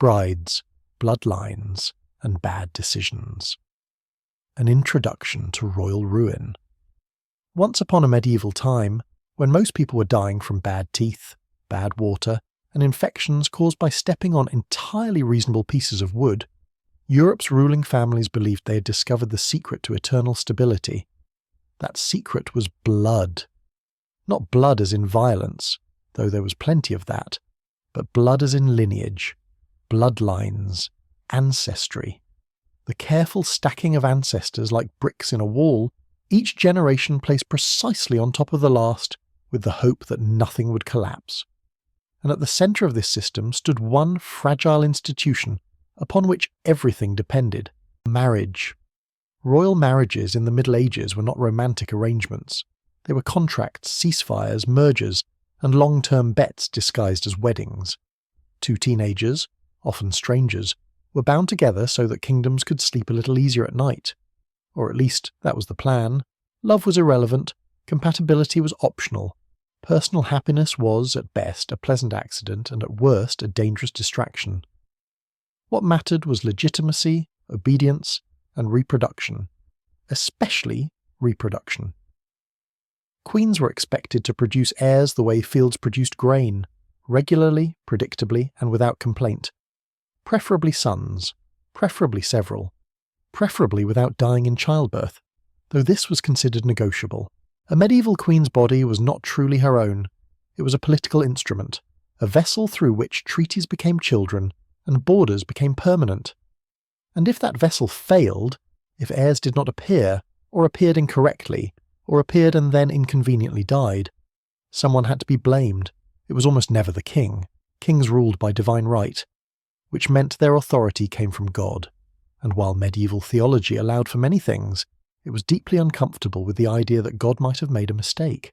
brides, bloodlines, and bad decisions. An introduction to royal ruin. Once upon a medieval time, when most people were dying from bad teeth, bad water, and infections caused by stepping on entirely reasonable pieces of wood, Europe's ruling families believed they had discovered the secret to eternal stability. That secret was blood. Not blood as in violence, though there was plenty of that, but blood as in lineage, bloodlines, ancestry. The careful stacking of ancestors like bricks in a wall, each generation placed precisely on top of the last, with the hope that nothing would collapse. And at the centre of this system stood one fragile institution upon which everything depended: marriage. Royal marriages in the Middle Ages were not romantic arrangements. They were contracts, ceasefires, mergers, and long-term bets disguised as weddings. Two teenagers, often strangers, were bound together so that kingdoms could sleep a little easier at night. Or at least that was the plan. Love was irrelevant, compatibility was optional. Personal happiness was, at best, a pleasant accident and at worst a dangerous distraction. What mattered was legitimacy, obedience, and reproduction, especially reproduction. Queens were expected to produce heirs the way fields produced grain, regularly, predictably, and without complaint. Preferably sons, preferably several, preferably without dying in childbirth, though this was considered negotiable. A medieval queen's body was not truly her own. It was a political instrument, a vessel through which treaties became children and borders became permanent. And if that vessel failed, if heirs did not appear, or appeared incorrectly, or appeared and then inconveniently died, someone had to be blamed. It was almost never the king. Kings ruled by divine right, which meant their authority came from God. And while medieval theology allowed for many things, it was deeply uncomfortable with the idea that God might have made a mistake.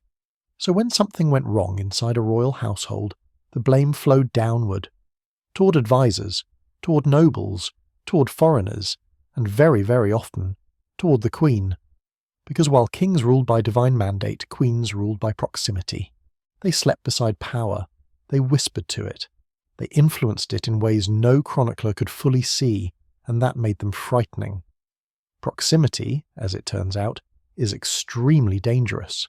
So when something went wrong inside a royal household, the blame flowed downward, toward advisors, toward nobles, toward foreigners, and very, very often, toward the queen. Because while kings ruled by divine mandate, queens ruled by proximity. They slept beside power. They whispered to it. They influenced it in ways no chronicler could fully see, and that made them frightening. Proximity, as it turns out, is extremely dangerous.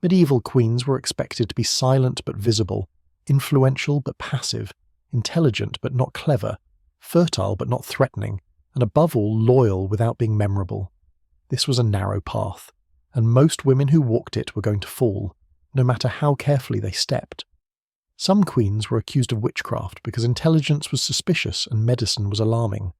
Medieval queens were expected to be silent but visible, influential but passive, intelligent but not clever, fertile but not threatening, and above all loyal without being memorable. This was a narrow path, and most women who walked it were going to fall, no matter how carefully they stepped. Some queens were accused of witchcraft because intelligence was suspicious and medicine was alarming.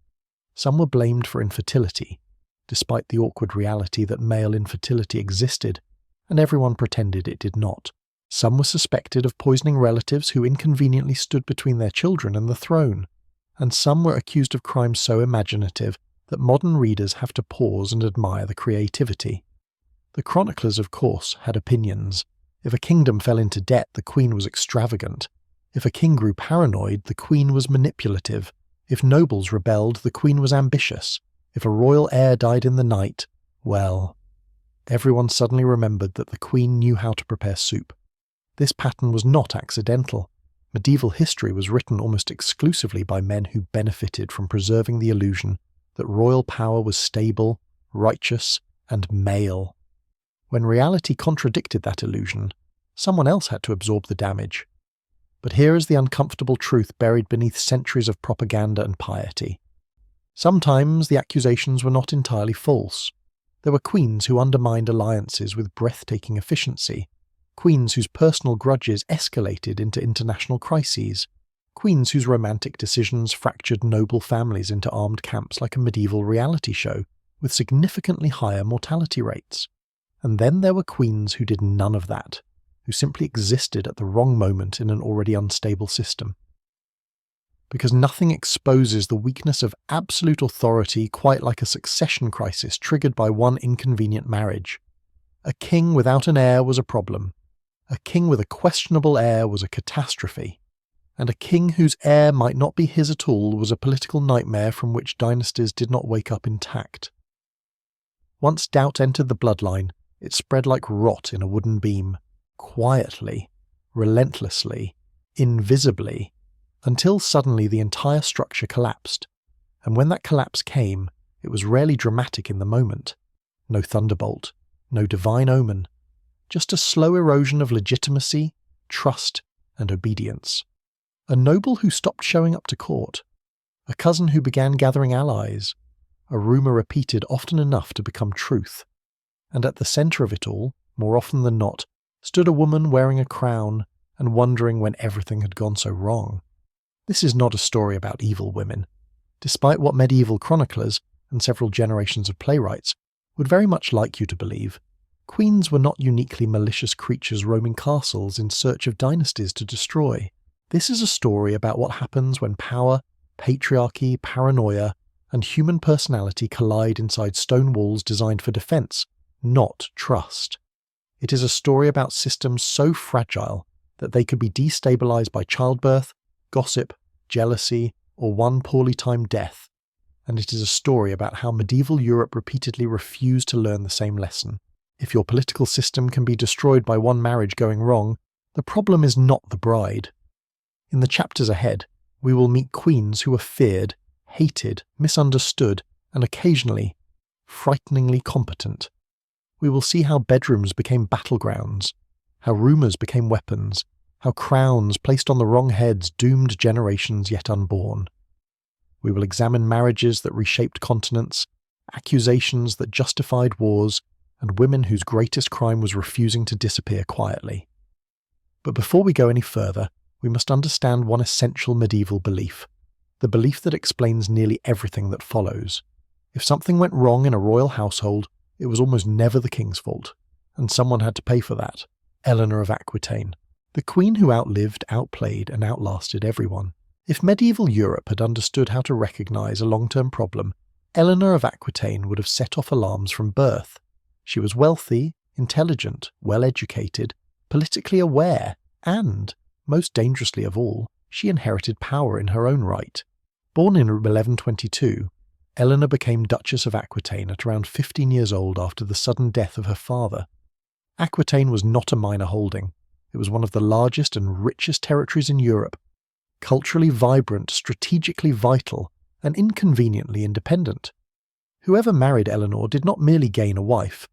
Some were blamed for infertility, despite the awkward reality that male infertility existed, and everyone pretended it did not. Some were suspected of poisoning relatives who inconveniently stood between their children and the throne, and some were accused of crimes so imaginative that modern readers have to pause and admire the creativity. The chroniclers, of course, had opinions. If a kingdom fell into debt, the queen was extravagant. If a king grew paranoid, the queen was manipulative. If nobles rebelled, the queen was ambitious. If a royal heir died in the night, well, everyone suddenly remembered that the queen knew how to prepare soup. This pattern was not accidental. Medieval history was written almost exclusively by men who benefited from preserving the illusion that royal power was stable, righteous, and male. When reality contradicted that illusion, someone else had to absorb the damage. But here is the uncomfortable truth buried beneath centuries of propaganda and piety. Sometimes the accusations were not entirely false. There were queens who undermined alliances with breathtaking efficiency, queens whose personal grudges escalated into international crises, queens whose romantic decisions fractured noble families into armed camps like a medieval reality show, with significantly higher mortality rates. And then there were queens who did none of that, who simply existed at the wrong moment in an already unstable system. Because nothing exposes the weakness of absolute authority quite like a succession crisis triggered by one inconvenient marriage. A king without an heir was a problem. A king with a questionable heir was a catastrophe. And a king whose heir might not be his at all was a political nightmare from which dynasties did not wake up intact. Once doubt entered the bloodline, it spread like rot in a wooden beam, quietly, relentlessly, invisibly, until suddenly the entire structure collapsed. And when that collapse came, it was rarely dramatic in the moment. No thunderbolt, no divine omen, just a slow erosion of legitimacy, trust, and obedience. A noble who stopped showing up to court, a cousin who began gathering allies, a rumour repeated often enough to become truth. And at the centre of it all, more often than not, stood a woman wearing a crown and wondering when everything had gone so wrong. This is not a story about evil women. Despite what medieval chroniclers and several generations of playwrights would very much like you to believe, queens were not uniquely malicious creatures roaming castles in search of dynasties to destroy. This is a story about what happens when power, patriarchy, paranoia, and human personality collide inside stone walls designed for defense, not trust. It is a story about systems so fragile that they could be destabilized by childbirth, gossip, jealousy, or one poorly timed death. And it is a story about how medieval Europe repeatedly refused to learn the same lesson. If your political system can be destroyed by one marriage going wrong, the problem is not the bride. In the chapters ahead, we will meet queens who were feared, hated, misunderstood, and occasionally, frighteningly competent. We will see how bedrooms became battlegrounds, how rumours became weapons, how crowns placed on the wrong heads doomed generations yet unborn. We will examine marriages that reshaped continents, accusations that justified wars, and women whose greatest crime was refusing to disappear quietly. But before we go any further, we must understand one essential medieval belief, the belief that explains nearly everything that follows. If something went wrong in a royal household, it was almost never the king's fault, and someone had to pay for that. Eleanor of Aquitaine, the queen who outlived, outplayed, and outlasted everyone. If medieval Europe had understood how to recognise a long-term problem, Eleanor of Aquitaine would have set off alarms from birth. She was wealthy, intelligent, well-educated, politically aware, and, most dangerously of all, she inherited power in her own right. Born in 1122, Eleanor became Duchess of Aquitaine at around 15 years old after the sudden death of her father. Aquitaine was not a minor holding. It was one of the largest and richest territories in Europe, culturally vibrant, strategically vital, and inconveniently independent. Whoever married Eleanor did not merely gain a wife,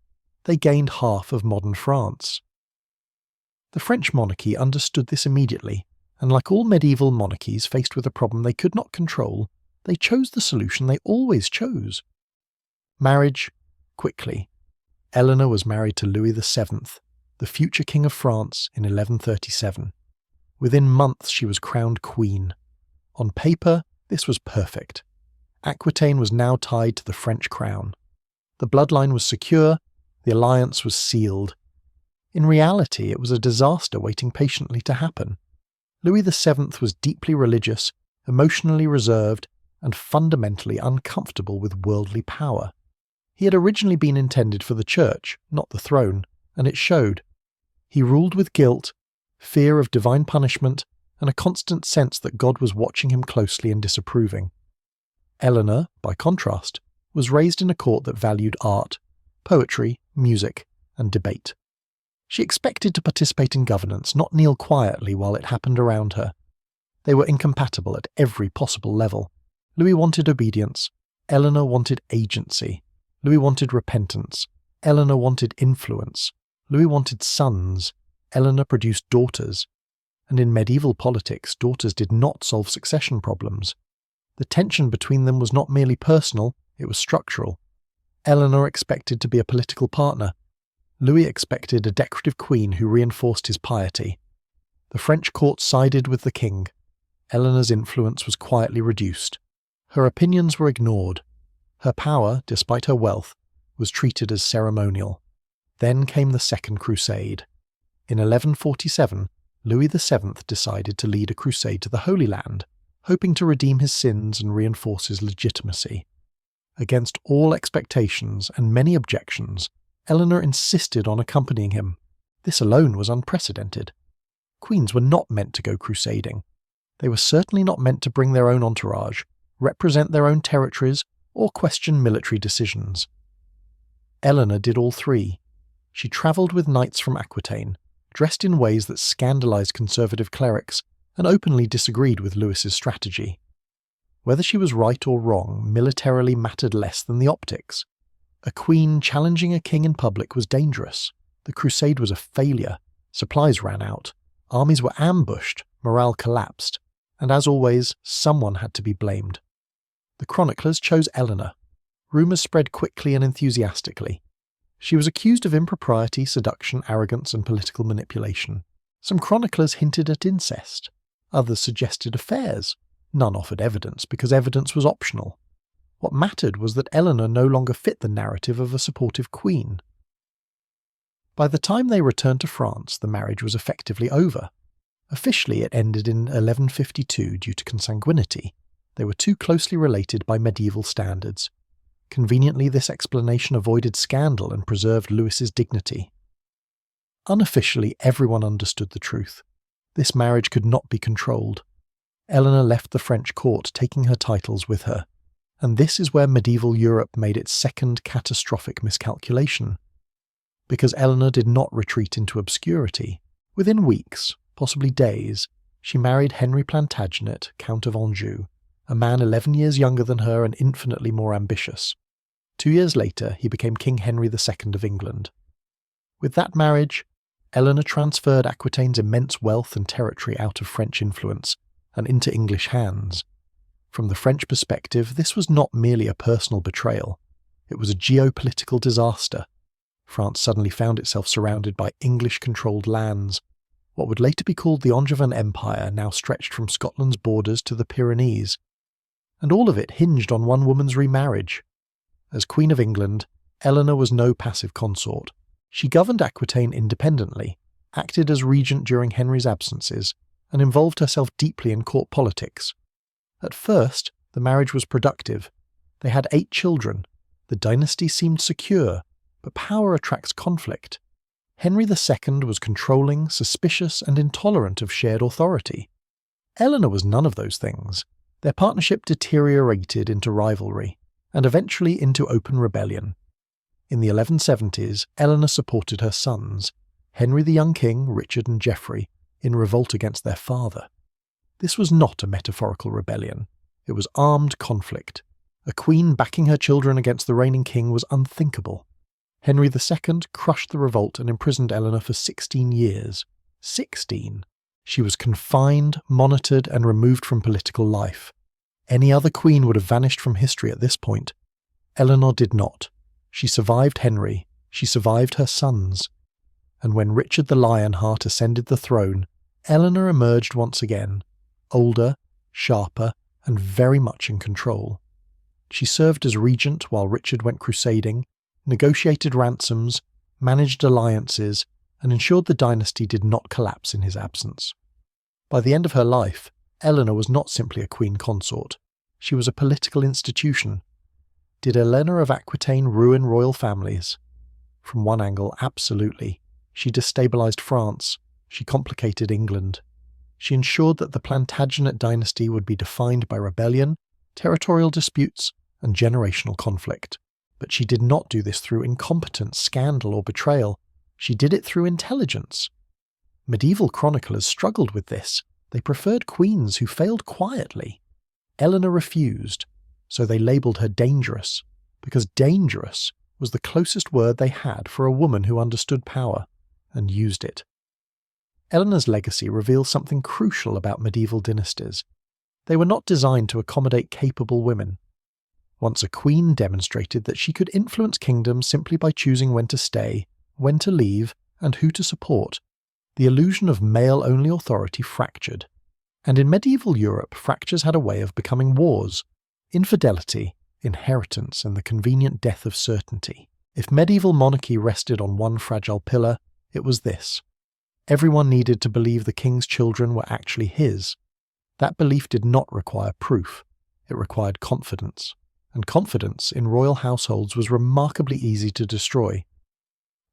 they gained half of modern France. The French monarchy understood this immediately, and like all medieval monarchies faced with a problem they could not control, they chose the solution they always chose. Marriage, quickly. Eleanor was married to Louis VII, the future King of France, in 1137. Within months she was crowned queen. On paper, this was perfect. Aquitaine was now tied to the French crown. The bloodline was secure, the alliance was sealed. In reality, it was a disaster waiting patiently to happen. Louis VII was deeply religious, emotionally reserved, and fundamentally uncomfortable with worldly power. He had originally been intended for the church, not the throne, and it showed. He ruled with guilt, fear of divine punishment, and a constant sense that God was watching him closely and disapproving. Eleanor, by contrast, was raised in a court that valued art, poetry, music, and debate. She expected to participate in governance, not kneel quietly while it happened around her. They were incompatible at every possible level. Louis wanted obedience, Eleanor wanted agency. Louis wanted repentance, Eleanor wanted influence. Louis wanted sons, Eleanor produced daughters. And in medieval politics, daughters did not solve succession problems. The tension between them was not merely personal, it was structural. Eleanor expected to be a political partner. Louis expected a decorative queen who reinforced his piety. The French court sided with the king. Eleanor's influence was quietly reduced. Her opinions were ignored. Her power, despite her wealth, was treated as ceremonial. Then came the Second Crusade. In 1147, Louis VII decided to lead a crusade to the Holy Land, hoping to redeem his sins and reinforce his legitimacy. Against all expectations and many objections, Eleanor insisted on accompanying him. This alone was unprecedented. Queens were not meant to go crusading. They were certainly not meant to bring their own entourage, represent their own territories, or question military decisions. Eleanor did all three. She travelled with knights from Aquitaine, dressed in ways that scandalised conservative clerics, and openly disagreed with Louis's strategy. Whether she was right or wrong militarily mattered less than the optics. A queen challenging a king in public was dangerous. The crusade was a failure. Supplies ran out. Armies were ambushed. Morale collapsed. And as always, someone had to be blamed. The chroniclers chose Eleanor. Rumours spread quickly and enthusiastically. She was accused of impropriety, seduction, arrogance, and political manipulation. Some chroniclers hinted at incest. Others suggested affairs. None offered evidence, because evidence was optional. What mattered was that Eleanor no longer fit the narrative of a supportive queen. By the time they returned to France, the marriage was effectively over. Officially, it ended in 1152 due to consanguinity. They were too closely related by medieval standards. Conveniently, this explanation avoided scandal and preserved Louis's dignity. Unofficially, everyone understood the truth. This marriage could not be controlled. Eleanor left the French court, taking her titles with her. And this is where medieval Europe made its second catastrophic miscalculation. Because Eleanor did not retreat into obscurity, within weeks, possibly days, she married Henry Plantagenet, Count of Anjou, a man 11 years younger than her and infinitely more ambitious. 2 years later, he became King Henry II of England. With that marriage, Eleanor transferred Aquitaine's immense wealth and territory out of French influence and into English hands. From the French perspective, this was not merely a personal betrayal. It was a geopolitical disaster. France suddenly found itself surrounded by English-controlled lands. What would later be called the Angevin Empire now stretched from Scotland's borders to the Pyrenees. And all of it hinged on one woman's remarriage. As Queen of England, Eleanor was no passive consort. She governed Aquitaine independently, acted as regent during Henry's absences, and involved herself deeply in court politics. At first, the marriage was productive. They had 8 children. The dynasty seemed secure, but power attracts conflict. Henry II was controlling, suspicious, and intolerant of shared authority. Eleanor was none of those things. Their partnership deteriorated into rivalry, and eventually into open rebellion. In the 1170s, Eleanor supported her sons, Henry the young king, Richard and Geoffrey, in revolt against their father. This was not a metaphorical rebellion. It was armed conflict. A queen backing her children against the reigning king was unthinkable. Henry II crushed the revolt and imprisoned Eleanor for 16 years. 16! She was confined, monitored, and removed from political life. Any other queen would have vanished from history at this point. Eleanor did not. She survived Henry. She survived her sons. And when Richard the Lionheart ascended the throne, Eleanor emerged once again, older, sharper, and very much in control. She served as regent while Richard went crusading, negotiated ransoms, managed alliances, and ensured the dynasty did not collapse in his absence. By the end of her life, Eleanor was not simply a queen consort. She was a political institution. Did Eleanor of Aquitaine ruin royal families? From one angle, absolutely. She destabilized France. She complicated England. She ensured that the Plantagenet dynasty would be defined by rebellion, territorial disputes, and generational conflict. But she did not do this through incompetence, scandal, or betrayal. She did it through intelligence. Medieval chroniclers struggled with this. They preferred queens who failed quietly. Eleanor refused, so they labelled her dangerous, because dangerous was the closest word they had for a woman who understood power and used it. Eleanor's legacy reveals something crucial about medieval dynasties. They were not designed to accommodate capable women. Once a queen demonstrated that she could influence kingdoms simply by choosing when to stay, when to leave, and who to support, the illusion of male-only authority fractured. And in medieval Europe, fractures had a way of becoming wars, infidelity, inheritance, and the convenient death of certainty. If medieval monarchy rested on one fragile pillar, it was this. Everyone needed to believe the king's children were actually his. That belief did not require proof. It required confidence. And confidence in royal households was remarkably easy to destroy.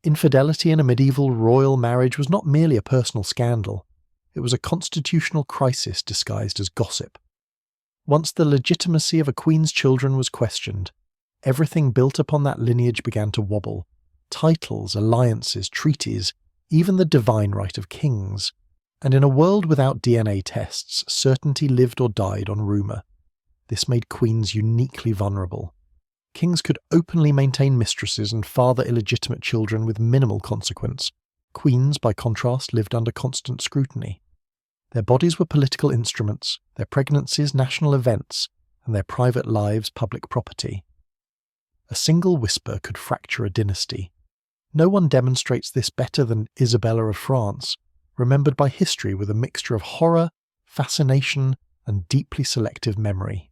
Infidelity in a medieval royal marriage was not merely a personal scandal. It was a constitutional crisis disguised as gossip. Once the legitimacy of a queen's children was questioned, everything built upon that lineage began to wobble. Titles, alliances, treaties, even the divine right of kings. And in a world without DNA tests, certainty lived or died on rumour. This made queens uniquely vulnerable. Kings could openly maintain mistresses and father illegitimate children with minimal consequence. Queens, by contrast, lived under constant scrutiny. Their bodies were political instruments, their pregnancies national events, and their private lives public property. A single whisper could fracture a dynasty. No one demonstrates this better than Isabella of France, remembered by history with a mixture of horror, fascination, and deeply selective memory.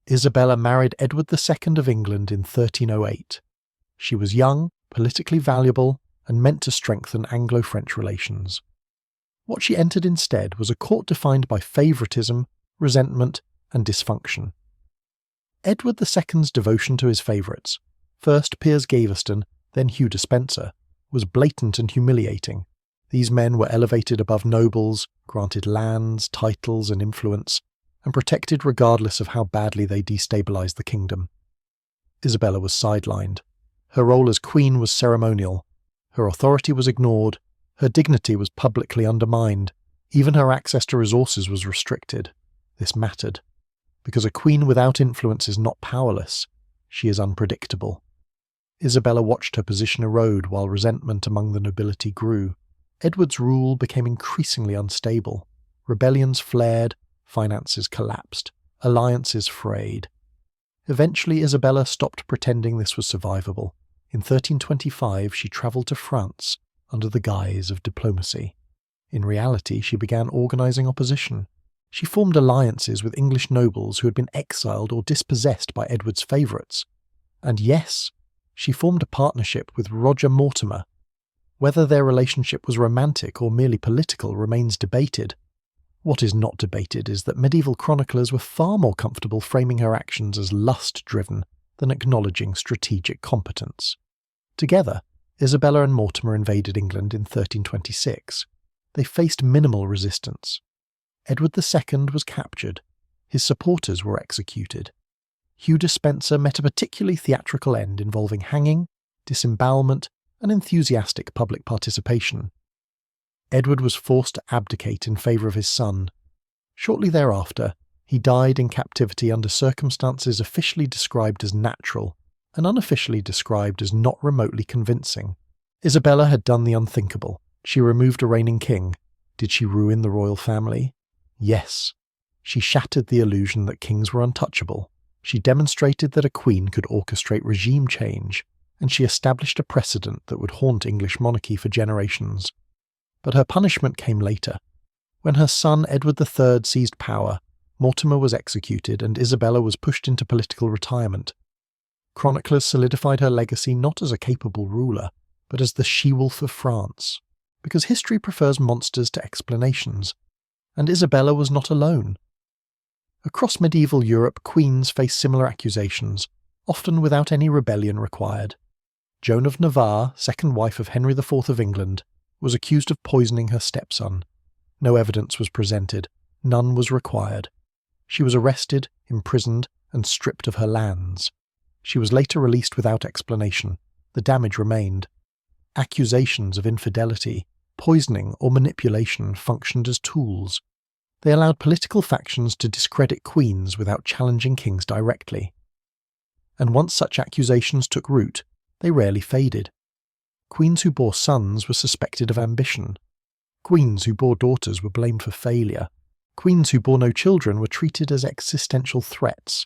Isabella married Edward II of England in 1308. She was young, politically valuable, and meant to strengthen Anglo-French relations. What she entered instead was a court defined by favouritism, resentment, and dysfunction. Edward II's devotion to his favourites, first Piers Gaveston, then Hugh Despencer, was blatant and humiliating. These men were elevated above nobles, granted lands, titles, and influence, and protected regardless of how badly they destabilised the kingdom. Isabella was sidelined. Her role as queen was ceremonial. Her authority was ignored. Her dignity was publicly undermined. Even her access to resources was restricted. This mattered. Because a queen without influence is not powerless, she is unpredictable. Isabella watched her position erode while resentment among the nobility grew. Edward's rule became increasingly unstable. Rebellions flared, finances collapsed, alliances frayed. Eventually, Isabella stopped pretending this was survivable. In 1325, she travelled to France under the guise of diplomacy. In reality, she began organising opposition. She formed alliances with English nobles who had been exiled or dispossessed by Edward's favourites. And yes, she formed a partnership with Roger Mortimer. Whether their relationship was romantic or merely political remains debated. What is not debated is that medieval chroniclers were far more comfortable framing her actions as lust-driven than acknowledging strategic competence. Together, Isabella and Mortimer invaded England in 1326. They faced minimal resistance. Edward II was captured. His supporters were executed. Hugh Despencer met a particularly theatrical end involving hanging, disembowelment, and enthusiastic public participation. Edward was forced to abdicate in favour of his son. Shortly thereafter, he died in captivity under circumstances officially described as natural and unofficially described as not remotely convincing. Isabella had done the unthinkable. She removed a reigning king. Did she ruin the royal family? Yes. She shattered the illusion that kings were untouchable. She demonstrated that a queen could orchestrate regime change, and she established a precedent that would haunt English monarchy for generations. But her punishment came later. When her son Edward III seized power, Mortimer was executed and Isabella was pushed into political retirement. Chroniclers solidified her legacy not as a capable ruler, but as the she-wolf of France, because history prefers monsters to explanations, and Isabella was not alone. Across medieval Europe, queens faced similar accusations, often without any rebellion required. Joan of Navarre, second wife of Henry IV of England, was accused of poisoning her stepson. No evidence was presented, none was required. She was arrested, imprisoned, and stripped of her lands. She was later released without explanation. The damage remained. Accusations of infidelity, poisoning, or manipulation functioned as tools. They allowed political factions to discredit queens without challenging kings directly. And once such accusations took root, they rarely faded. Queens who bore sons were suspected of ambition. Queens who bore daughters were blamed for failure. Queens who bore no children were treated as existential threats.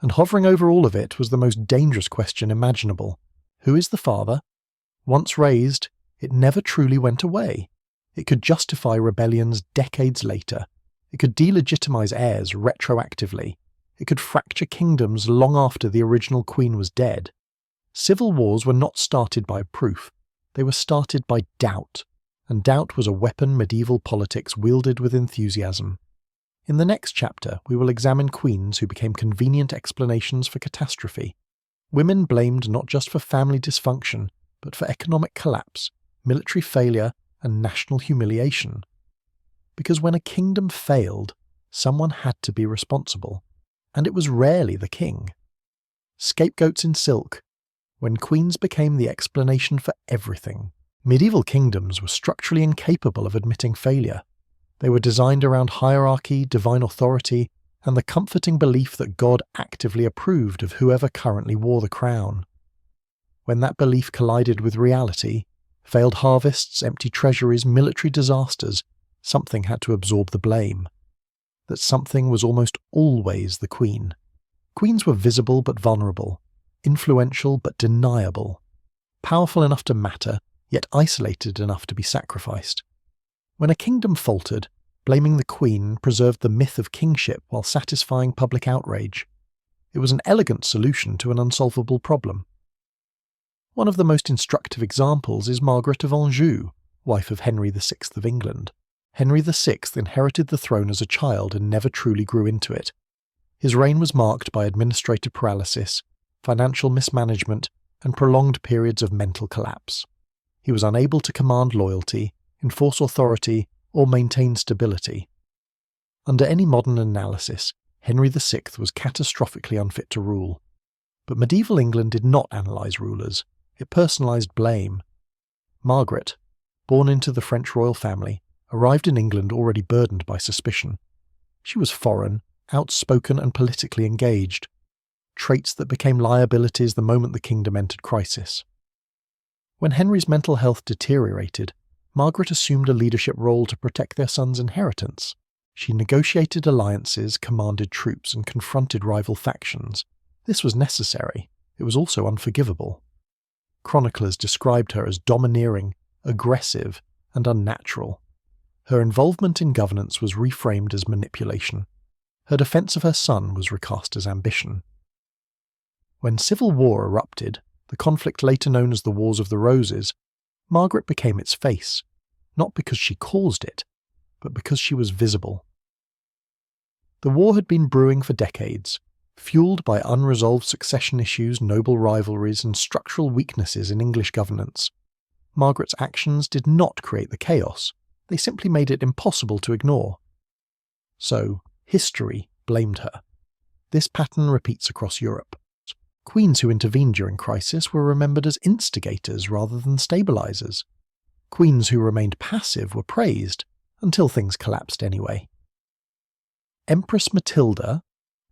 And hovering over all of it was the most dangerous question imaginable. Who is the father? Once raised, it never truly went away. It could justify rebellions decades later. It could delegitimize heirs retroactively. It could fracture kingdoms long after the original queen was dead. Civil wars were not started by proof. They were started by doubt. And doubt was a weapon medieval politics wielded with enthusiasm. In the next chapter, we will examine queens who became convenient explanations for catastrophe. Women blamed not just for family dysfunction, but for economic collapse, military failure, and national humiliation. Because when a kingdom failed, someone had to be responsible, and it was rarely the king. Scapegoats in silk, when queens became the explanation for everything. Medieval kingdoms were structurally incapable of admitting failure. They were designed around hierarchy, divine authority, and the comforting belief that God actively approved of whoever currently wore the crown. When that belief collided with reality, failed harvests, empty treasuries, military disasters, something had to absorb the blame. That something was almost always the queen. Queens were visible but vulnerable, influential but deniable, powerful enough to matter, yet isolated enough to be sacrificed. When a kingdom faltered, blaming the queen preserved the myth of kingship while satisfying public outrage. It was an elegant solution to an unsolvable problem. One of the most instructive examples is Margaret of Anjou, wife of Henry VI of England. Henry VI inherited the throne as a child and never truly grew into it. His reign was marked by administrative paralysis, financial mismanagement, and prolonged periods of mental collapse. He was unable to command loyalty, enforce authority, or maintain stability. Under any modern analysis, Henry VI was catastrophically unfit to rule. But medieval England did not analyse rulers. It personalised blame. Margaret, born into the French royal family, arrived in England already burdened by suspicion. She was foreign, outspoken and politically engaged, traits that became liabilities the moment the kingdom entered crisis. When Henry's mental health deteriorated, Margaret assumed a leadership role to protect their son's inheritance. She negotiated alliances, commanded troops, and confronted rival factions. This was necessary. It was also unforgivable. Chroniclers described her as domineering, aggressive, and unnatural. Her involvement in governance was reframed as manipulation. Her defence of her son was recast as ambition. When civil war erupted, the conflict later known as the Wars of the Roses, Margaret became its face, not because she caused it, but because she was visible. The war had been brewing for decades, fueled by unresolved succession issues, noble rivalries, and structural weaknesses in English governance. Margaret's actions did not create the chaos, they simply made it impossible to ignore. So, history blamed her. This pattern repeats across Europe. Queens who intervened during crisis were remembered as instigators rather than stabilizers. Queens who remained passive were praised, until things collapsed anyway. Empress Matilda,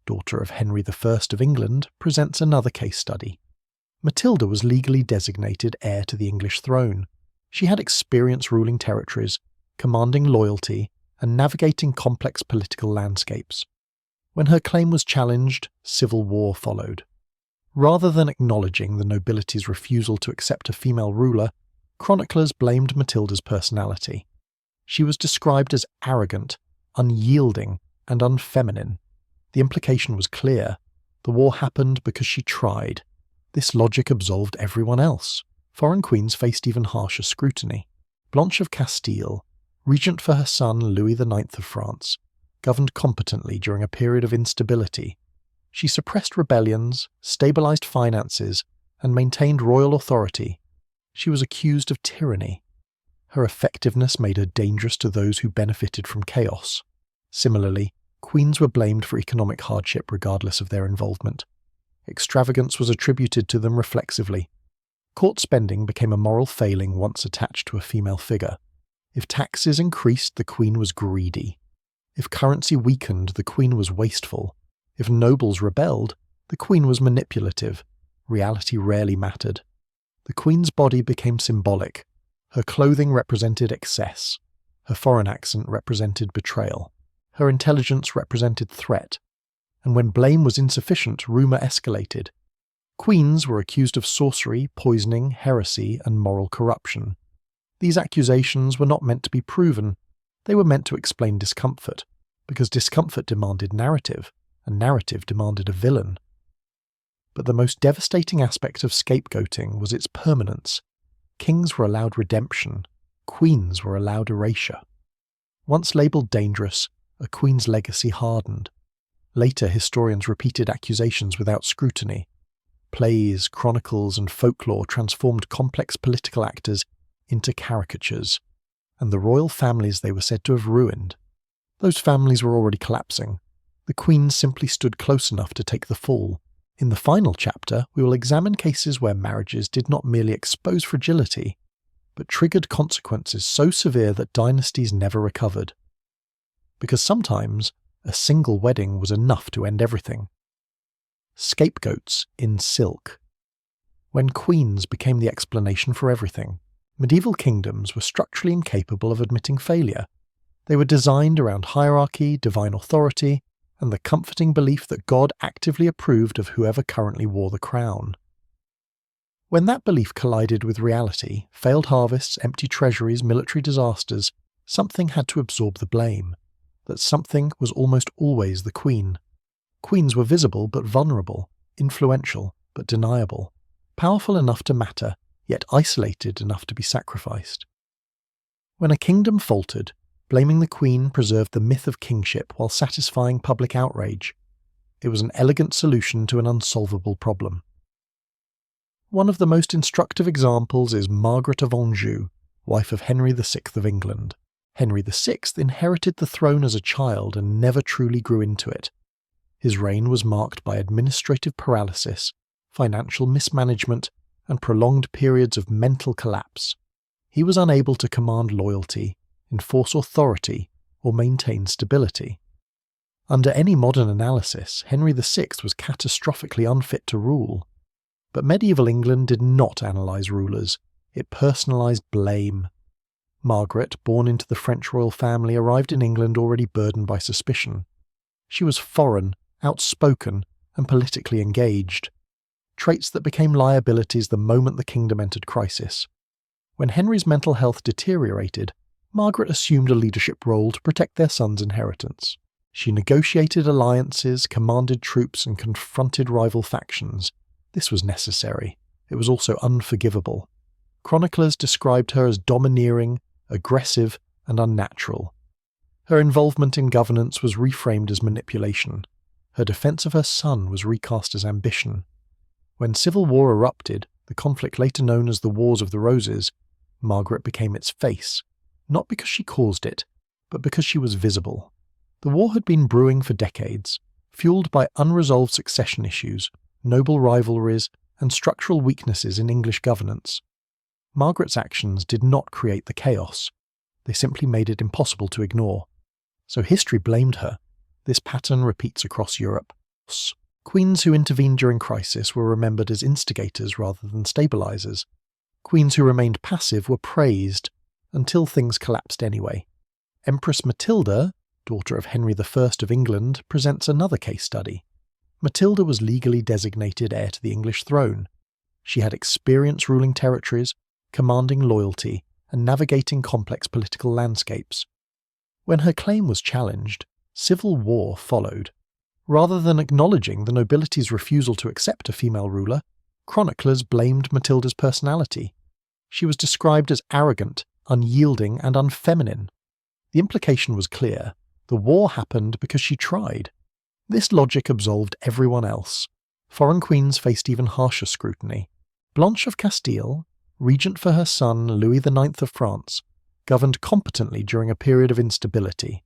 daughter of Henry I of England, presents another case study. Matilda was legally designated heir to the English throne. She had experience ruling territories, commanding loyalty, and navigating complex political landscapes. When her claim was challenged, civil war followed. Rather than acknowledging the nobility's refusal to accept a female ruler, chroniclers blamed Matilda's personality. She was described as arrogant, unyielding, and unfeminine. The implication was clear. The war happened because she tried. This logic absolved everyone else. Foreign queens faced even harsher scrutiny. Blanche of Castile, regent for her son Louis IX of France, governed competently during a period of instability. She suppressed rebellions, stabilized finances, and maintained royal authority. She was accused of tyranny. Her effectiveness made her dangerous to those who benefited from chaos. Similarly, queens were blamed for economic hardship regardless of their involvement. Extravagance was attributed to them reflexively. Court spending became a moral failing once attached to a female figure. If taxes increased, the queen was greedy. If currency weakened, the queen was wasteful. If nobles rebelled, the queen was manipulative. Reality rarely mattered. The queen's body became symbolic. Her clothing represented excess. Her foreign accent represented betrayal. Her intelligence represented threat. And when blame was insufficient, rumour escalated. Queens were accused of sorcery, poisoning, heresy, and moral corruption. These accusations were not meant to be proven. They were meant to explain discomfort, because discomfort demanded narrative, and narrative demanded a villain. But the most devastating aspect of scapegoating was its permanence. Kings were allowed redemption. Queens were allowed erasure. Once labelled dangerous, a queen's legacy hardened. Later, historians repeated accusations without scrutiny. Plays, chronicles, and folklore transformed complex political actors into caricatures, and the royal families they were said to have ruined. Those families were already collapsing. The queen simply stood close enough to take the fall. In the final chapter, we will examine cases where marriages did not merely expose fragility, but triggered consequences so severe that dynasties never recovered. Because sometimes a single wedding was enough to end everything. Scapegoats in silk. When queens became the explanation for everything, medieval kingdoms were structurally incapable of admitting failure. They were designed around hierarchy, divine authority, and the comforting belief that God actively approved of whoever currently wore the crown. When that belief collided with reality, failed harvests, empty treasuries, military disasters, something had to absorb the blame. That something was almost always the queen. Queens were visible but vulnerable, influential but deniable, powerful enough to matter, yet isolated enough to be sacrificed. When a kingdom faltered, blaming the queen preserved the myth of kingship while satisfying public outrage. It was an elegant solution to an unsolvable problem. One of the most instructive examples is Margaret of Anjou, wife of Henry VI of England. Henry VI inherited the throne as a child and never truly grew into it. His reign was marked by administrative paralysis, financial mismanagement, and prolonged periods of mental collapse. He was unable to command loyalty, enforce authority, or maintain stability. Under any modern analysis, Henry VI was catastrophically unfit to rule. But medieval England did not analyse rulers, it personalised blame. Margaret, born into the French royal family, arrived in England already burdened by suspicion. She was foreign, outspoken, and politically engaged, traits that became liabilities the moment the kingdom entered crisis. When Henry's mental health deteriorated, Margaret assumed a leadership role to protect their son's inheritance. She negotiated alliances, commanded troops, and confronted rival factions. This was necessary. It was also unforgivable. Chroniclers described her as domineering, aggressive, and unnatural. Her involvement in governance was reframed as manipulation. Her defence of her son was recast as ambition. When civil war erupted, the conflict later known as the Wars of the Roses, Margaret became its face, not because she caused it, but because she was visible. The war had been brewing for decades, fueled by unresolved succession issues, noble rivalries, and structural weaknesses in English governance. Margaret's actions did not create the chaos. They simply made it impossible to ignore. So history blamed her. This pattern repeats across Europe. Queens who intervened during crisis were remembered as instigators rather than stabilizers. Queens who remained passive were praised, until things collapsed anyway. Empress Matilda, daughter of Henry I of England, presents another case study. Matilda was legally designated heir to the English throne. She had experience ruling territories, commanding loyalty, and navigating complex political landscapes. When her claim was challenged, civil war followed. Rather than acknowledging the nobility's refusal to accept a female ruler, chroniclers blamed Matilda's personality. She was described as arrogant, unyielding, and unfeminine. The implication was clear. The war happened because she tried. This logic absolved everyone else. Foreign queens faced even harsher scrutiny. Blanche of Castile, regent for her son Louis IX of France, governed competently during a period of instability.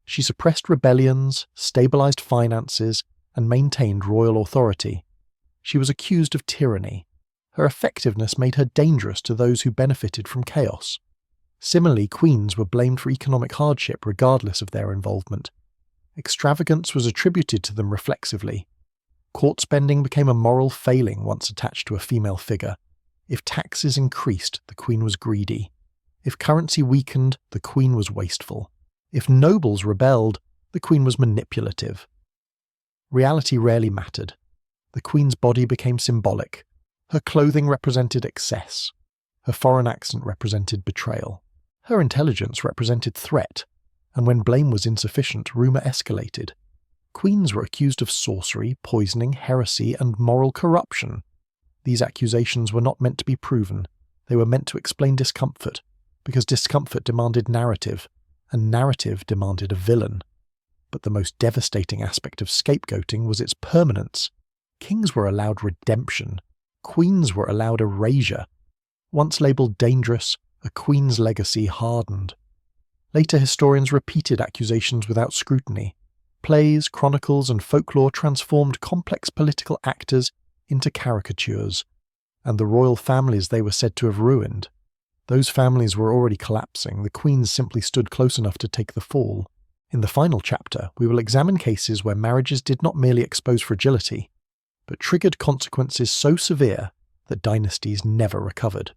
She suppressed rebellions, stabilized finances, and maintained royal authority. She was accused of tyranny. Her effectiveness made her dangerous to those who benefited from chaos. Similarly, queens were blamed for economic hardship regardless of their involvement. Extravagance was attributed to them reflexively. Court spending became a moral failing once attached to a female figure. If taxes increased, the queen was greedy. If currency weakened, the queen was wasteful. If nobles rebelled, the queen was manipulative. Reality rarely mattered. The queen's body became symbolic. Her clothing represented excess. Her foreign accent represented betrayal. Her intelligence represented threat. And when blame was insufficient, rumour escalated. Queens were accused of sorcery, poisoning, heresy, and moral corruption. These accusations were not meant to be proven. They were meant to explain discomfort, because discomfort demanded narrative, and narrative demanded a villain. But the most devastating aspect of scapegoating was its permanence. Kings were allowed redemption. Queens were allowed erasure. Once labelled dangerous, a queen's legacy hardened. Later historians repeated accusations without scrutiny. Plays, chronicles, and folklore transformed complex political actors into caricatures, and the royal families they were said to have ruined. Those families were already collapsing, the queens simply stood close enough to take the fall. In the final chapter, we will examine cases where marriages did not merely expose fragility, but triggered consequences so severe that dynasties never recovered.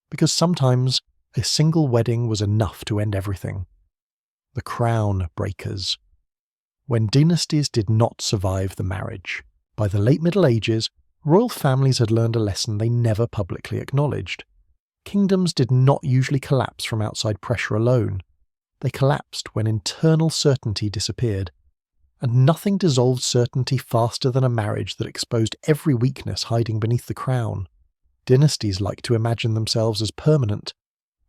Because sometimes a single wedding was enough to end everything. The crown breakers. When dynasties did not survive the marriage. By the late Middle Ages, royal families had learned a lesson they never publicly acknowledged. Kingdoms did not usually collapse from outside pressure alone. They collapsed when internal certainty disappeared. And nothing dissolved certainty faster than a marriage that exposed every weakness hiding beneath the crown. Dynasties liked to imagine themselves as permanent.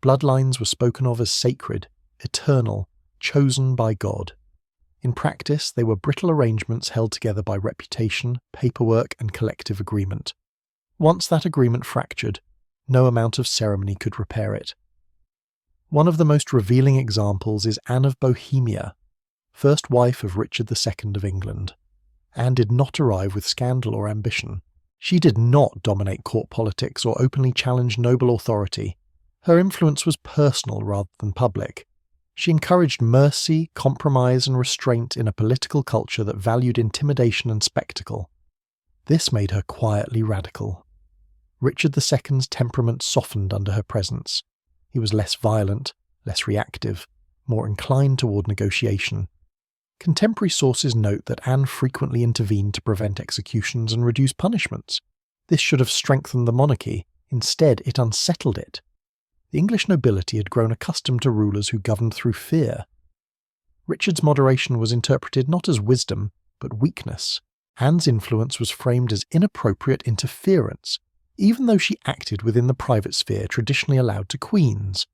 Bloodlines were spoken of as sacred, eternal, chosen by God. In practice, they were brittle arrangements held together by reputation, paperwork, and collective agreement. Once that agreement fractured, no amount of ceremony could repair it. One of the most revealing examples is Anne of Bohemia, first wife of Richard II of England. Anne did not arrive with scandal or ambition. She did not dominate court politics or openly challenge noble authority. Her influence was personal rather than public. She encouraged mercy, compromise, and restraint in a political culture that valued intimidation and spectacle. This made her quietly radical. Richard II's temperament softened under her presence. He was less violent, less reactive, more inclined toward negotiation. Contemporary sources note that Anne frequently intervened to prevent executions and reduce punishments. This should have strengthened the monarchy. Instead, it unsettled it. The English nobility had grown accustomed to rulers who governed through fear. Richard's moderation was interpreted not as wisdom, but weakness. Anne's influence was framed as inappropriate interference, even though she acted within the private sphere traditionally allowed to queens.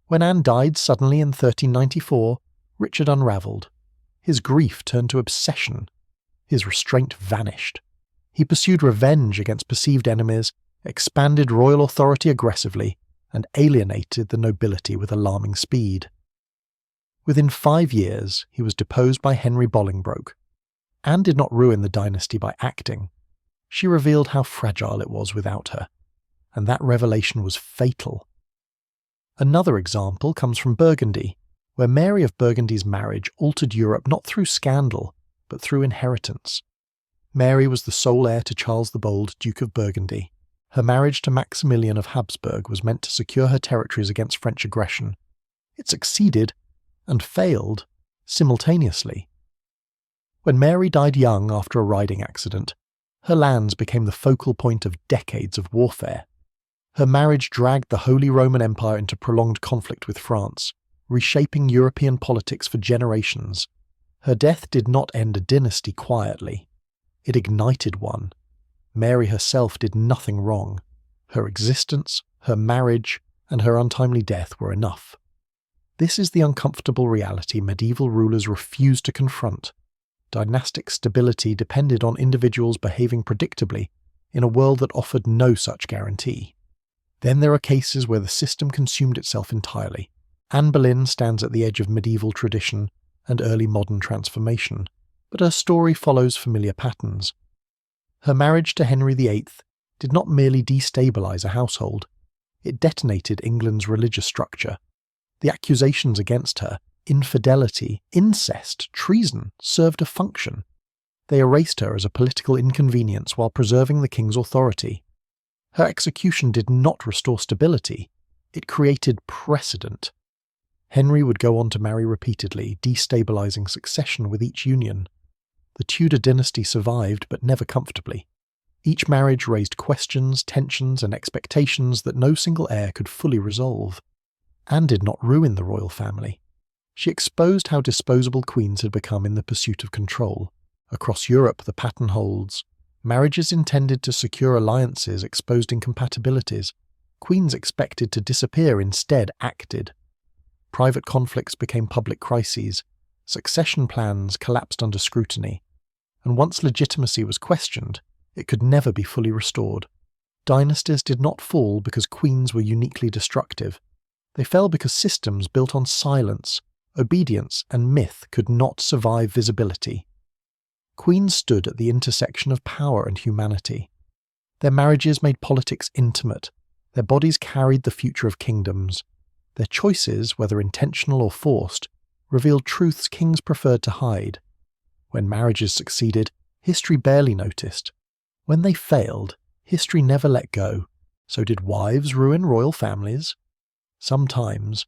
When Anne died suddenly in 1394, Richard unravelled. His grief turned to obsession. His restraint vanished. He pursued revenge against perceived enemies, expanded royal authority aggressively, and alienated the nobility with alarming speed. Within 5 years, he was deposed by Henry Bolingbroke. Anne did not ruin the dynasty by acting. She revealed how fragile it was without her, and that revelation was fatal. Another example comes from Burgundy, where Mary of Burgundy's marriage altered Europe not through scandal, but through inheritance. Mary was the sole heir to Charles the Bold, Duke of Burgundy. Her marriage to Maximilian of Habsburg was meant to secure her territories against French aggression. It succeeded, and failed, simultaneously. When Mary died young after a riding accident, her lands became the focal point of decades of warfare. Her marriage dragged the Holy Roman Empire into prolonged conflict with France, reshaping European politics for generations. Her death did not end a dynasty quietly. It ignited one. Mary herself did nothing wrong. Her existence, her marriage, and her untimely death were enough. This is the uncomfortable reality medieval rulers refused to confront. Dynastic stability depended on individuals behaving predictably in a world that offered no such guarantee. Then there are cases where the system consumed itself entirely. Anne Boleyn stands at the edge of medieval tradition and early modern transformation, but her story follows familiar patterns. Her marriage to Henry VIII did not merely destabilise a household, it detonated England's religious structure. The accusations against her, infidelity, incest, treason, served a function. They erased her as a political inconvenience while preserving the king's authority. Her execution did not restore stability, it created precedent. Henry would go on to marry repeatedly, destabilising succession with each union. The Tudor dynasty survived, but never comfortably. Each marriage raised questions, tensions, and expectations that no single heir could fully resolve. Anne did not ruin the royal family. She exposed how disposable queens had become in the pursuit of control. Across Europe, the pattern holds. Marriages intended to secure alliances exposed incompatibilities. Queens expected to disappear instead acted. Private conflicts became public crises. Succession plans collapsed under scrutiny. And once legitimacy was questioned, it could never be fully restored. Dynasties did not fall because queens were uniquely destructive. They fell because systems built on silence, obedience, and myth could not survive visibility. Queens stood at the intersection of power and humanity. Their marriages made politics intimate. Their bodies carried the future of kingdoms. Their choices, whether intentional or forced, revealed truths kings preferred to hide. When marriages succeeded, history barely noticed. When they failed, history never let go. So did wives ruin royal families? Sometimes,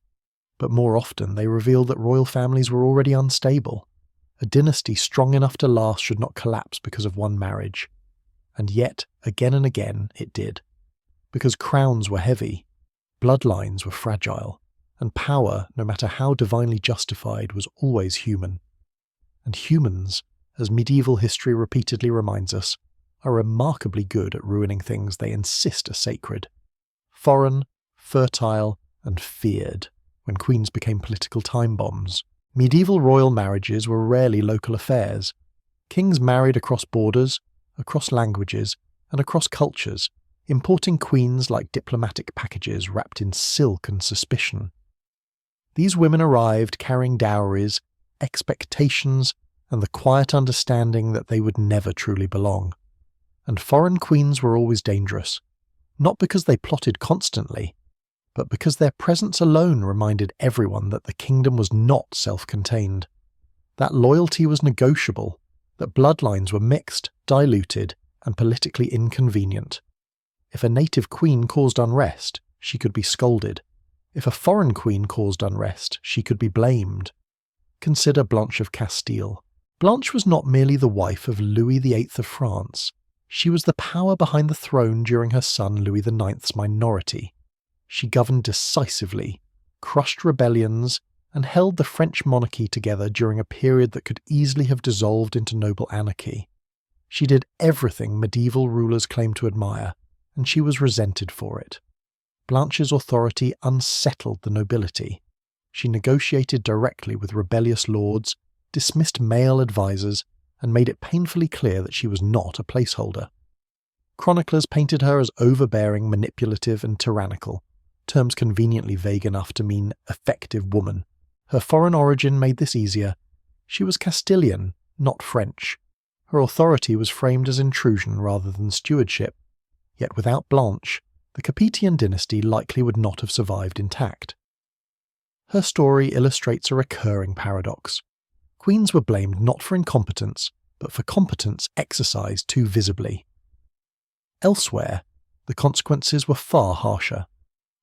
but more often they revealed that royal families were already unstable. A dynasty strong enough to last should not collapse because of one marriage. And yet, again and again, it did. Because crowns were heavy, bloodlines were fragile, and power, no matter how divinely justified, was always human. And humans, as medieval history repeatedly reminds us, are remarkably good at ruining things they insist are sacred. Foreign, fertile, and feared, when queens became political time bombs. Medieval royal marriages were rarely local affairs. Kings married across borders, across languages, and across cultures, importing queens like diplomatic packages wrapped in silk and suspicion. These women arrived carrying dowries, expectations, and the quiet understanding that they would never truly belong. And foreign queens were always dangerous, not because they plotted constantly, but because their presence alone reminded everyone that the kingdom was not self-contained, that loyalty was negotiable, that bloodlines were mixed, diluted, and politically inconvenient. If a native queen caused unrest, she could be scolded. If a foreign queen caused unrest, she could be blamed. Consider Blanche of Castile. Blanche was not merely the wife of Louis VIII of France. She was the power behind the throne during her son Louis IX's minority. She governed decisively, crushed rebellions, and held the French monarchy together during a period that could easily have dissolved into noble anarchy. She did everything medieval rulers claimed to admire, and she was resented for it. Blanche's authority unsettled the nobility. She negotiated directly with rebellious lords, dismissed male advisors, and made it painfully clear that she was not a placeholder. Chroniclers painted her as overbearing, manipulative, and tyrannical, terms conveniently vague enough to mean effective woman. Her foreign origin made this easier. She was Castilian, not French. Her authority was framed as intrusion rather than stewardship. Yet without Blanche, the Capetian dynasty likely would not have survived intact. Her story illustrates a recurring paradox. Queens were blamed not for incompetence, but for competence exercised too visibly. Elsewhere, the consequences were far harsher.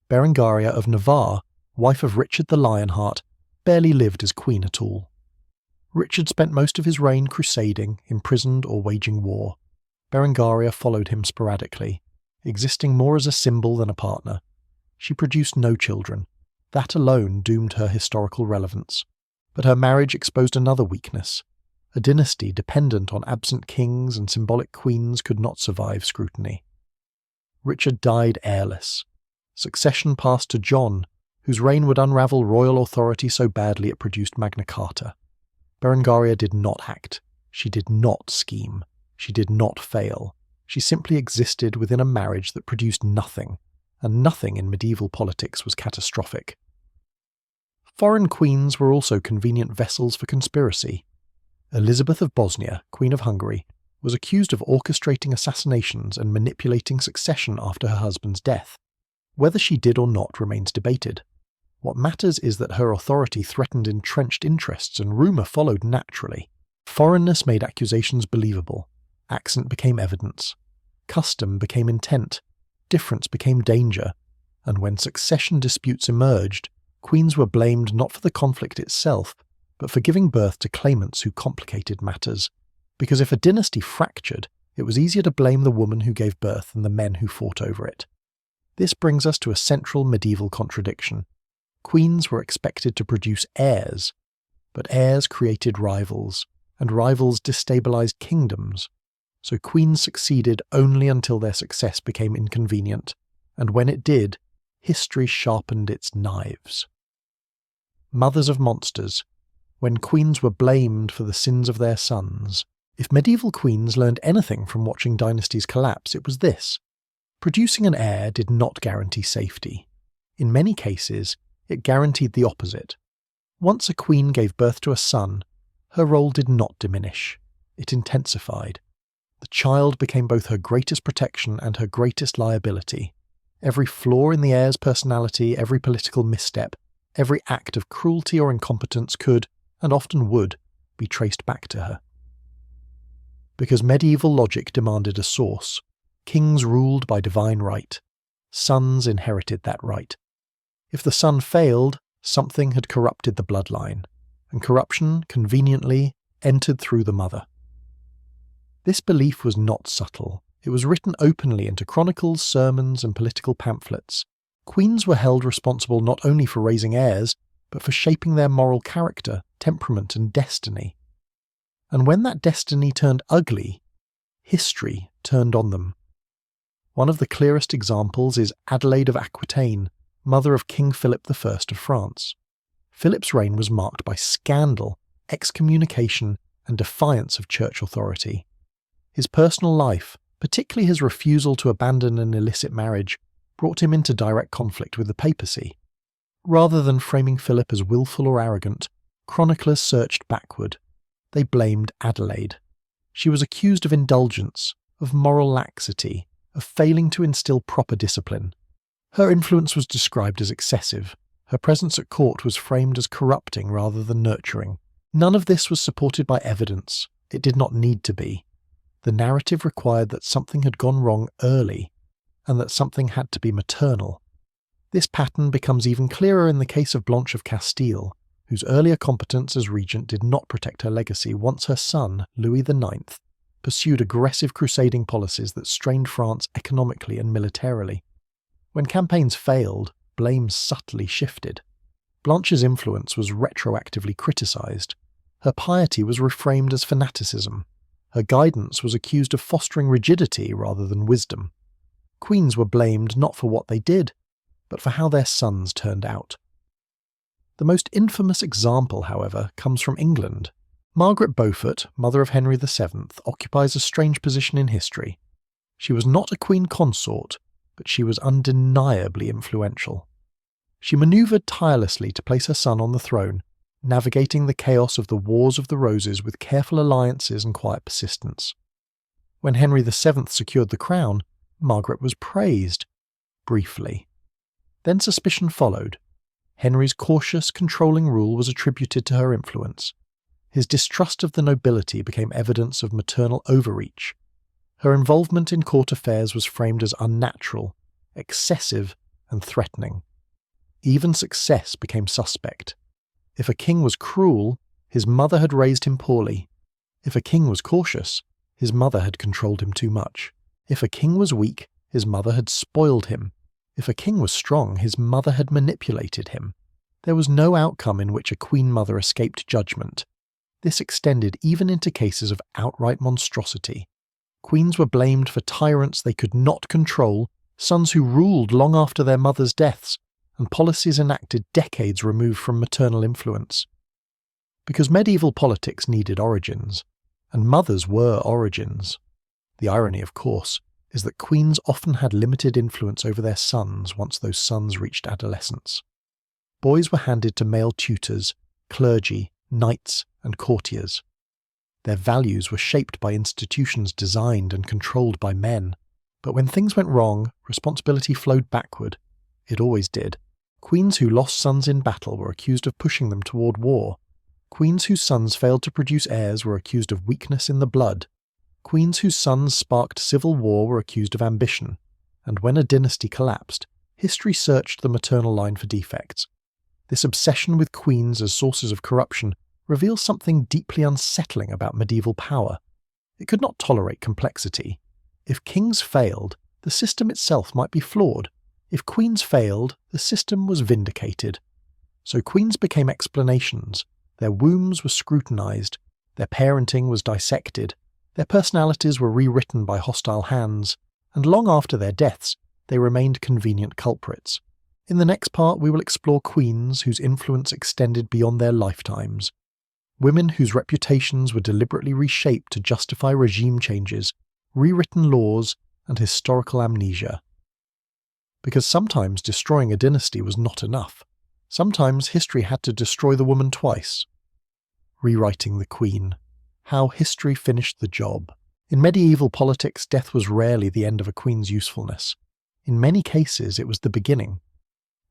Berengaria of Navarre, wife of Richard the Lionheart, barely lived as queen at all. Richard spent most of his reign crusading, imprisoned, or waging war. Berengaria followed him sporadically, existing more as a symbol than a partner. She produced no children. That alone doomed her historical relevance. But her marriage exposed another weakness. A dynasty dependent on absent kings and symbolic queens could not survive scrutiny. Richard died heirless. Succession passed to John, whose reign would unravel royal authority so badly it produced Magna Carta. Berengaria did not act. She did not scheme. She did not fail. She simply existed within a marriage that produced nothing, and nothing in medieval politics was catastrophic. Foreign queens were also convenient vessels for conspiracy. Elizabeth of Bosnia, Queen of Hungary, was accused of orchestrating assassinations and manipulating succession after her husband's death. Whether she did or not remains debated. What matters is that her authority threatened entrenched interests and rumour followed naturally. Foreignness made accusations believable. Accent became evidence. Custom became intent. Difference became danger. And when succession disputes emerged, queens were blamed not for the conflict itself, but for giving birth to claimants who complicated matters. Because if a dynasty fractured, it was easier to blame the woman who gave birth than the men who fought over it. This brings us to a central medieval contradiction. Queens were expected to produce heirs, but heirs created rivals, and rivals destabilized kingdoms. So queens succeeded only until their success became inconvenient, and when it did, history sharpened its knives. Mothers of monsters, when queens were blamed for the sins of their sons. If medieval queens learned anything from watching dynasties collapse, it was this. Producing an heir did not guarantee safety. In many cases, it guaranteed the opposite. Once a queen gave birth to a son, her role did not diminish. It intensified. The child became both her greatest protection and her greatest liability. Every flaw in the heir's personality, every political misstep, every act of cruelty or incompetence could, and often would, be traced back to her. Because medieval logic demanded a source, kings ruled by divine right. Sons inherited that right. If the son failed, something had corrupted the bloodline, and corruption, conveniently, entered through the mother. This belief was not subtle. It was written openly into chronicles, sermons, and political pamphlets. Queens were held responsible not only for raising heirs, but for shaping their moral character, temperament, and destiny. And when that destiny turned ugly, history turned on them. One of the clearest examples is Adelaide of Aquitaine, mother of King Philip I of France. Philip's reign was marked by scandal, excommunication, and defiance of church authority. His personal life, particularly his refusal to abandon an illicit marriage, brought him into direct conflict with the papacy. Rather than framing Philip as willful or arrogant, chroniclers searched backward. They blamed Adelaide. She was accused of indulgence, of moral laxity, of failing to instill proper discipline. Her influence was described as excessive. Her presence at court was framed as corrupting rather than nurturing. None of this was supported by evidence. It did not need to be. The narrative required that something had gone wrong early, and that something had to be maternal. This pattern becomes even clearer in the case of Blanche of Castile, whose earlier competence as regent did not protect her legacy once her son, Louis IX, pursued aggressive crusading policies that strained France economically and militarily. When campaigns failed, blame subtly shifted. Blanche's influence was retroactively criticised. Her piety was reframed as fanaticism. Her guidance was accused of fostering rigidity rather than wisdom. Queens were blamed not for what they did, but for how their sons turned out. The most infamous example, however, comes from England. Margaret Beaufort, mother of Henry VII, occupies a strange position in history. She was not a queen consort, but she was undeniably influential. She manoeuvred tirelessly to place her son on the throne, navigating the chaos of the Wars of the Roses with careful alliances and quiet persistence. When Henry VII secured the crown, Margaret was praised, briefly. Then suspicion followed. Henry's cautious, controlling rule was attributed to her influence. His distrust of the nobility became evidence of maternal overreach. Her involvement in court affairs was framed as unnatural, excessive, and threatening. Even success became suspect. If a king was cruel, his mother had raised him poorly. If a king was cautious, his mother had controlled him too much. If a king was weak, his mother had spoiled him. If a king was strong, his mother had manipulated him. There was no outcome in which a queen mother escaped judgment. This extended even into cases of outright monstrosity. Queens were blamed for tyrants they could not control, sons who ruled long after their mothers' deaths, and policies enacted decades removed from maternal influence. Because medieval politics needed origins, and mothers were origins. The irony, of course, is that queens often had limited influence over their sons once those sons reached adolescence. Boys were handed to male tutors, clergy, knights, and courtiers. Their values were shaped by institutions designed and controlled by men. But when things went wrong, responsibility flowed backward. It always did. Queens who lost sons in battle were accused of pushing them toward war. Queens whose sons failed to produce heirs were accused of weakness in the blood. Queens whose sons sparked civil war were accused of ambition. And when a dynasty collapsed, history searched the maternal line for defects. This obsession with queens as sources of corruption reveals something deeply unsettling about medieval power. It could not tolerate complexity. If kings failed, the system itself might be flawed. If queens failed, the system was vindicated. So queens became explanations. Their wombs were scrutinized. Their parenting was dissected. Their personalities were rewritten by hostile hands. And long after their deaths, they remained convenient culprits. In the next part, we will explore queens whose influence extended beyond their lifetimes. Women whose reputations were deliberately reshaped to justify regime changes, rewritten laws, and historical amnesia. Because sometimes destroying a dynasty was not enough. Sometimes history had to destroy the woman twice. Rewriting the queen. How history finished the job. In medieval politics, death was rarely the end of a queen's usefulness. In many cases, it was the beginning.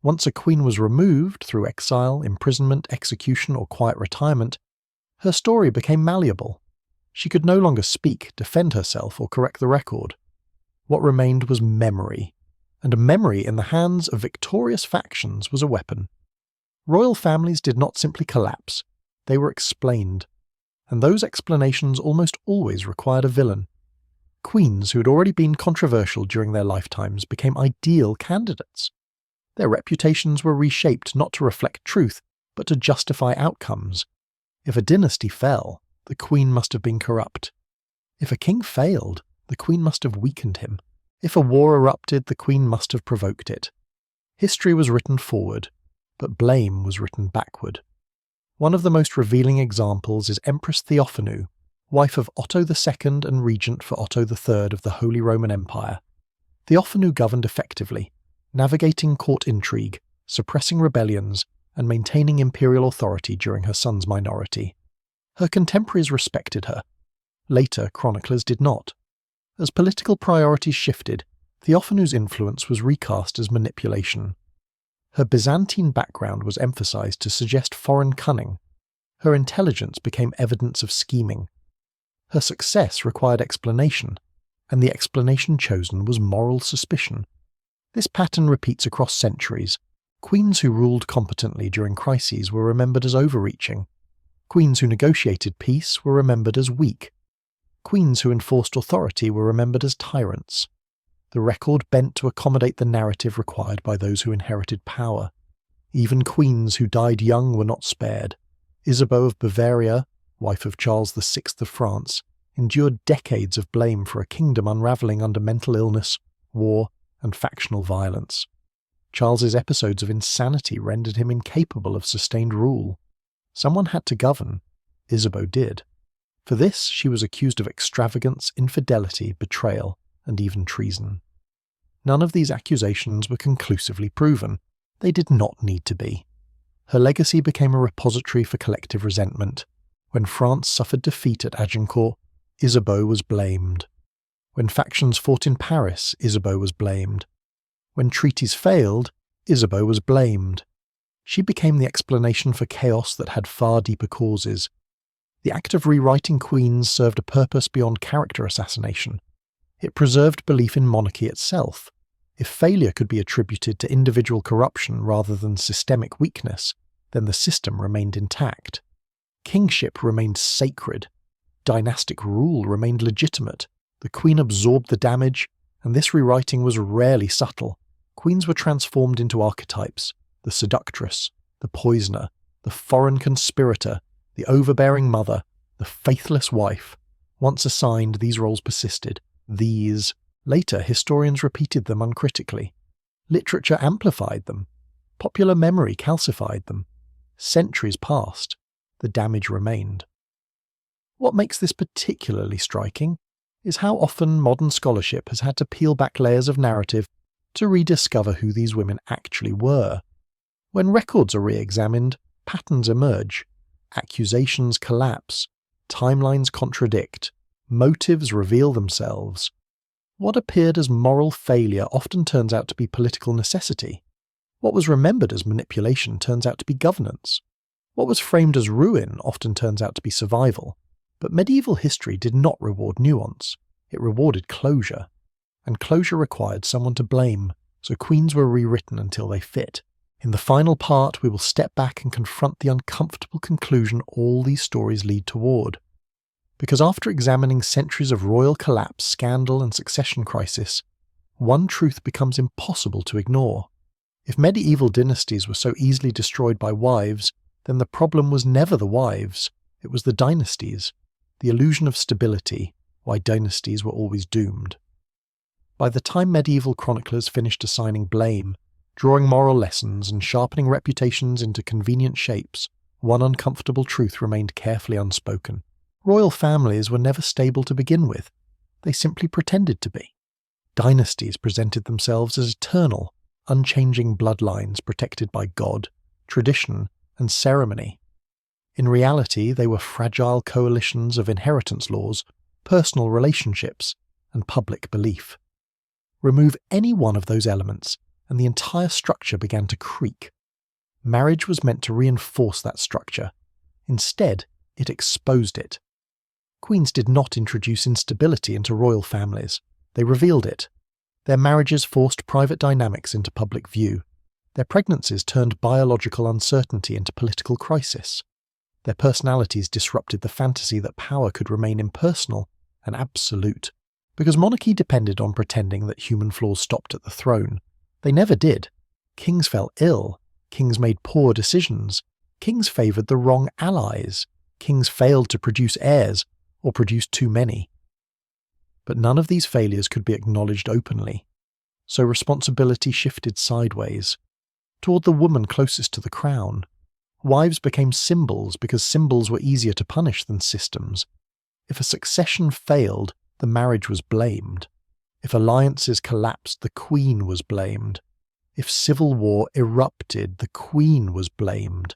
Once a queen was removed through exile, imprisonment, execution, or quiet retirement, her story became malleable. She could no longer speak, defend herself, or correct the record. What remained was memory, and a memory in the hands of victorious factions was a weapon. Royal families did not simply collapse, they were explained, and those explanations almost always required a villain. Queens who had already been controversial during their lifetimes became ideal candidates. Their reputations were reshaped not to reflect truth, but to justify outcomes. If a dynasty fell, the queen must have been corrupt. If a king failed, the queen must have weakened him. If a war erupted, the queen must have provoked it. History was written forward, but blame was written backward. One of the most revealing examples is Empress Theophanu, wife of Otto II and regent for Otto III of the Holy Roman Empire. Theophanu governed effectively, navigating court intrigue, suppressing rebellions, and maintaining imperial authority during her son's minority. Her contemporaries respected her. Later, chroniclers did not. As political priorities shifted, Theophanu's influence was recast as manipulation. Her Byzantine background was emphasized to suggest foreign cunning. Her intelligence became evidence of scheming. Her success required explanation, and the explanation chosen was moral suspicion. This pattern repeats across centuries. Queens who ruled competently during crises were remembered as overreaching. Queens who negotiated peace were remembered as weak. Queens who enforced authority were remembered as tyrants. The record bent to accommodate the narrative required by those who inherited power. Even queens who died young were not spared. Isabeau of Bavaria, wife of Charles VI of France, endured decades of blame for a kingdom unravelling under mental illness, war, and factional violence. Charles's episodes of insanity rendered him incapable of sustained rule. Someone had to govern. Isabeau did. For this, she was accused of extravagance, infidelity, betrayal, and even treason. None of these accusations were conclusively proven. They did not need to be. Her legacy became a repository for collective resentment. When France suffered defeat at Agincourt, Isabeau was blamed. When factions fought in Paris, Isabeau was blamed. When treaties failed, Isabeau was blamed. She became the explanation for chaos that had far deeper causes. The act of rewriting queens served a purpose beyond character assassination. It preserved belief in monarchy itself. If failure could be attributed to individual corruption rather than systemic weakness, then the system remained intact. Kingship remained sacred. Dynastic rule remained legitimate. The queen absorbed the damage, and this rewriting was rarely subtle. Queens were transformed into archetypes: the seductress, the poisoner, the foreign conspirator, the overbearing mother, the faithless wife. Once assigned, these roles persisted. Later, historians repeated them uncritically. Literature amplified them. Popular memory calcified them. Centuries passed. The damage remained. What makes this particularly striking is how often modern scholarship has had to peel back layers of narrative to rediscover who these women actually were. When records are re-examined, patterns emerge. Accusations collapse. Timelines contradict. Motives reveal themselves. What appeared as moral failure often turns out to be political necessity. What was remembered as manipulation turns out to be governance. What was framed as ruin often turns out to be survival. But medieval history did not reward nuance. It rewarded closure. And closure required someone to blame, so queens were rewritten until they fit. In the final part, we will step back and confront the uncomfortable conclusion all these stories lead toward. Because after examining centuries of royal collapse, scandal, and succession crisis, one truth becomes impossible to ignore. If medieval dynasties were so easily destroyed by wives, then the problem was never the wives, it was the dynasties. The illusion of stability, why dynasties were always doomed. By the time medieval chroniclers finished assigning blame, drawing moral lessons and sharpening reputations into convenient shapes, one uncomfortable truth remained carefully unspoken. Royal families were never stable to begin with. They simply pretended to be. Dynasties presented themselves as eternal, unchanging bloodlines protected by God, tradition, and ceremony. In reality, they were fragile coalitions of inheritance laws, personal relationships, and public belief. Remove any one of those elements, and the entire structure began to creak. Marriage was meant to reinforce that structure. Instead, it exposed it. Queens did not introduce instability into royal families. They revealed it. Their marriages forced private dynamics into public view. Their pregnancies turned biological uncertainty into political crisis. Their personalities disrupted the fantasy that power could remain impersonal and absolute. Because monarchy depended on pretending that human flaws stopped at the throne. They never did. Kings fell ill. Kings made poor decisions. Kings favoured the wrong allies. Kings failed to produce heirs, or produced too many. But none of these failures could be acknowledged openly. So responsibility shifted sideways, toward the woman closest to the crown. Wives became symbols because symbols were easier to punish than systems. If a succession failed, the marriage was blamed. If alliances collapsed, the queen was blamed. If civil war erupted, the queen was blamed.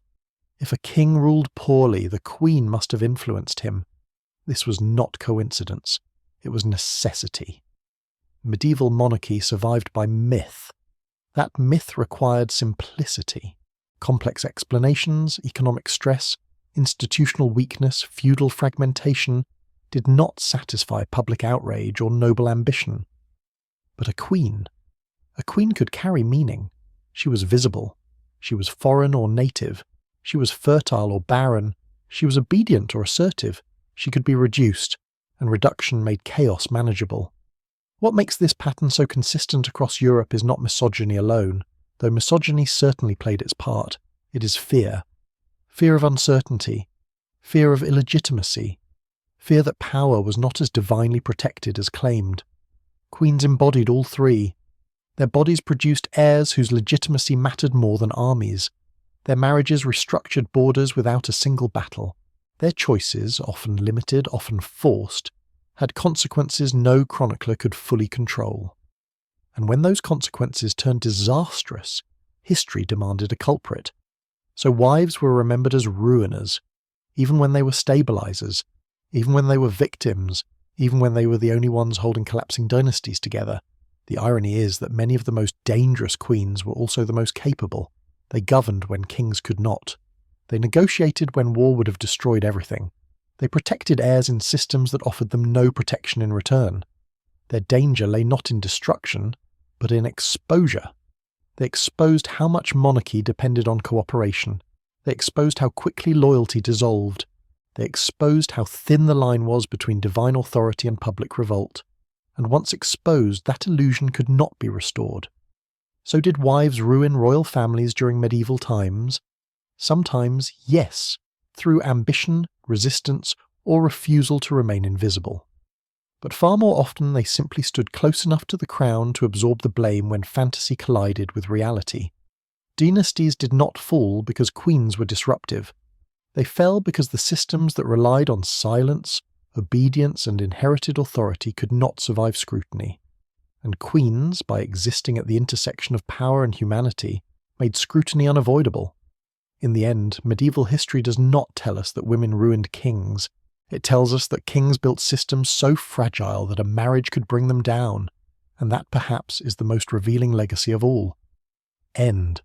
If a king ruled poorly, the queen must have influenced him. This was not coincidence. It was necessity. Medieval monarchy survived by myth. That myth required simplicity. Complex explanations, economic stress, institutional weakness, feudal fragmentation did not satisfy public outrage or noble ambition. But a queen could carry meaning. She was visible. She was foreign or native. She was fertile or barren. She was obedient or assertive. She could be reduced, and reduction made chaos manageable. What makes this pattern so consistent across Europe is not misogyny alone, though misogyny certainly played its part. It is fear. Fear of uncertainty. Fear of illegitimacy. Fear that power was not as divinely protected as claimed. Queens embodied all three. Their bodies produced heirs whose legitimacy mattered more than armies. Their marriages restructured borders without a single battle. Their choices, often limited, often forced, had consequences no chronicler could fully control. And when those consequences turned disastrous, history demanded a culprit. So wives were remembered as ruiners, even when they were stabilizers, even when they were victims, even when they were the only ones holding collapsing dynasties together. The irony is that many of the most dangerous queens were also the most capable. They governed when kings could not. They negotiated when war would have destroyed everything. They protected heirs in systems that offered them no protection in return. Their danger lay not in destruction, but in exposure. They exposed how much monarchy depended on cooperation. They exposed how quickly loyalty dissolved. They exposed how thin the line was between divine authority and public revolt. And once exposed, that illusion could not be restored. So did wives ruin royal families during medieval times? Sometimes, yes, through ambition, resistance, or refusal to remain invisible. But far more often they simply stood close enough to the crown to absorb the blame when fantasy collided with reality. Dynasties did not fall because queens were disruptive. They fell because the systems that relied on silence, obedience, and inherited authority could not survive scrutiny. And queens, by existing at the intersection of power and humanity, made scrutiny unavoidable. In the end, medieval history does not tell us that women ruined kings. It tells us that kings built systems so fragile that a marriage could bring them down, and that perhaps is the most revealing legacy of all. End.